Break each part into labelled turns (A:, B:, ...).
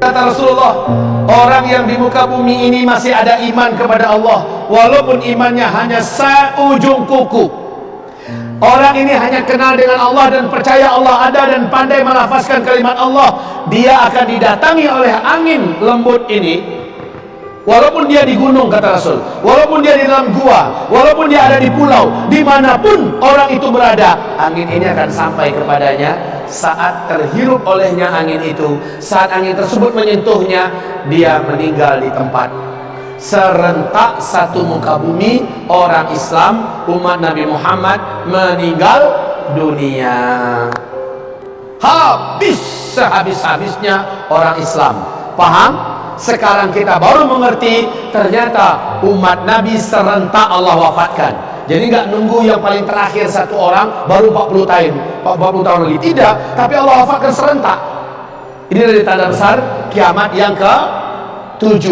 A: kata Rasulullah, orang yang di muka bumi ini masih ada iman kepada Allah, walaupun imannya hanya seujung kuku. Orang ini hanya kenal dengan Allah dan percaya Allah ada dan pandai melafazkan kalimat Allah, dia akan didatangi oleh angin lembut ini. Walaupun dia di gunung, kata Rasul, walaupun dia di dalam gua, walaupun dia ada di pulau, dimanapun orang itu berada, angin ini akan sampai kepadanya. Saat terhirup olehnya angin itu, saat angin tersebut menyentuhnya, dia meninggal di tempat. Serentak satu muka bumi, orang Islam, umat Nabi Muhammad meninggal dunia. Habis sehabis-habisnya orang Islam. Paham? Sekarang kita baru mengerti, ternyata umat Nabi serentak Allah wafatkan. Jadi nggak nunggu yang paling terakhir satu orang baru 40 tahun lagi. Tidak, tapi Allah wafatkan serentak. Ini dari tanda besar kiamat yang ke-7.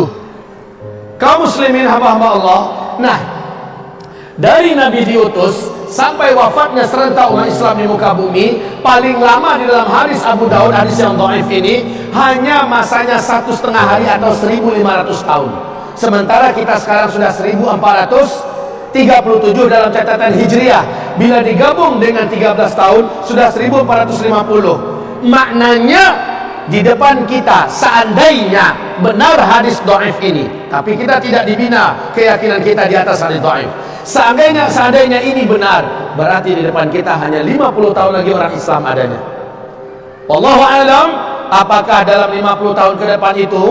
A: Kaum muslimin hamba-hamba Allah. Nah, dari Nabi diutus sampai wafatnya serentak umat Islam di muka bumi, paling lama di dalam hadis Abu Daud, hadis yang dhaif ini, hanya masanya 1,5 hari atau 1.500 tahun. Sementara kita sekarang sudah 1.437 dalam catatan Hijriah. Bila digabung dengan 13 tahun, sudah 1.450. Maknanya di depan kita, seandainya benar hadis dhaif ini, tapi kita tidak dibina keyakinan kita di atas hadis dhaif. Seandainya ini benar, berarti di depan kita hanya 50 tahun lagi orang Islam adanya. Wallahu a'lam, apakah dalam 50 tahun ke depan itu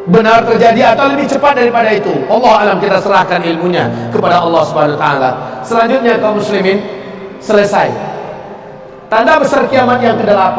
A: benar terjadi atau lebih cepat daripada itu? Allah alam, kita serahkan ilmunya kepada Allah Subhanahu wa taala. Selanjutnya kaum muslimin, selesai. Tanda besar kiamat yang ke-8,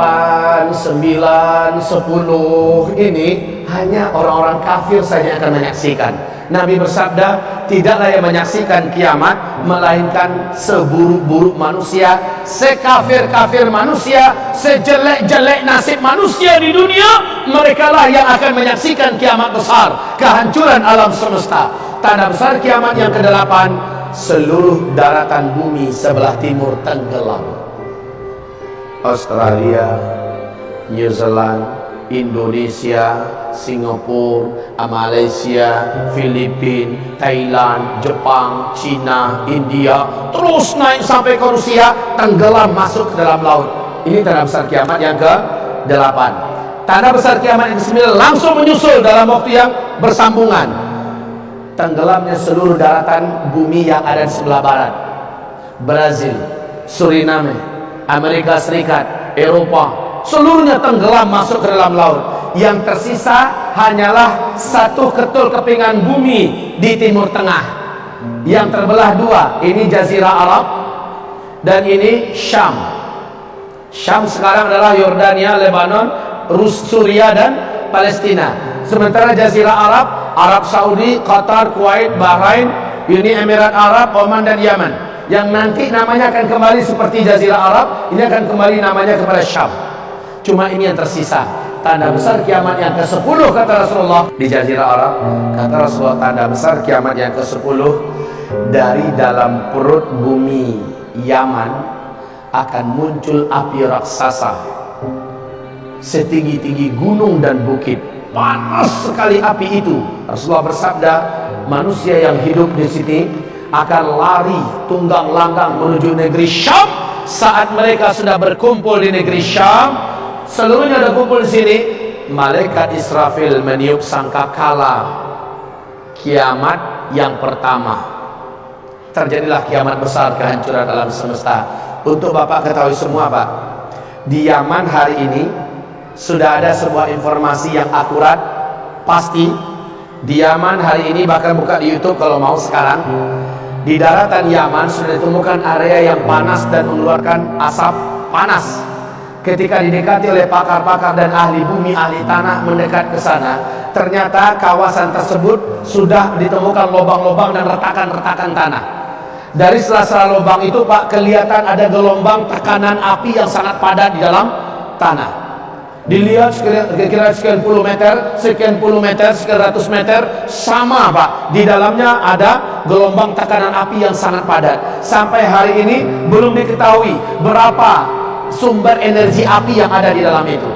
A: 9, 10 ini hanya orang-orang kafir saja akan menyaksikan. Nabi bersabda, tidaklah yang menyaksikan kiamat melainkan seburuk-buruk manusia, sekafir-kafir manusia, sejelek-jelek nasib manusia di dunia, merekalah yang akan menyaksikan kiamat besar, kehancuran alam semesta. Tanda besar kiamat yang ke-8, seluruh daratan bumi sebelah timur tenggelam. Australia, New Zealand, Indonesia, Singapura, Malaysia, Filipina, Thailand, Jepang, China, India, terus naik sampai ke Rusia, tenggelam masuk ke dalam laut. Ini tanda besar kiamat yang ke-8. Tanda besar kiamat yang ke-9 langsung menyusul dalam waktu yang bersambungan. Tenggelamnya seluruh daratan bumi yang ada di sebelah barat. Brazil, Suriname, Amerika Serikat, Eropa, seluruhnya tenggelam masuk ke dalam laut. Yang tersisa hanyalah satu ketul kepingan bumi di timur tengah, yang terbelah dua. Ini Jazirah Arab dan ini Syam. Syam sekarang adalah Yordania, Lebanon, Suriah dan Palestina. Sementara Jazirah Arab, Arab Saudi, Qatar, Kuwait, Bahrain, Uni Emirat Arab, Oman dan Yaman. Yang nanti namanya akan kembali seperti Jazirah Arab, ini akan kembali namanya kepada Syam. Cuma ini yang tersisa. Tanda besar kiamat yang ke-10 kata Rasulullah di Jazirah Arab. Kata Rasulullah, tanda besar kiamat yang ke-10, dari dalam perut bumi Yaman akan muncul api raksasa setinggi-tinggi gunung dan bukit. Panas sekali api itu. Rasulullah bersabda, manusia yang hidup di sini akan lari tunggang langgang menuju negeri Syam. Saat mereka sudah berkumpul di negeri Syam, seluruhnya sudah kumpul di sini, malaikat Israfil meniup sangkakala kiamat yang pertama. Terjadilah kiamat besar, kehancuran alam semesta. Untuk Bapak ketahui semua, Pak, di Yaman hari ini sudah ada sebuah informasi yang akurat, pasti. Di Yaman hari ini, bahkan buka di YouTube kalau mau sekarang, di daratan Yaman sudah ditemukan area yang panas dan mengeluarkan asap panas. Ketika didekati oleh pakar-pakar dan ahli bumi, ahli tanah mendekat ke sana, ternyata kawasan tersebut sudah ditemukan lubang-lubang dan retakan-retakan tanah. Dari sela-sela lubang itu, Pak, kelihatan ada gelombang tekanan api yang sangat padat di dalam tanah. Dilihat kira-kira sekian puluh meter, sekian ratus meter, sama, Pak, di dalamnya ada gelombang tekanan api yang sangat padat. Sampai hari ini belum diketahui berapa sumber energi api yang ada di dalam itu.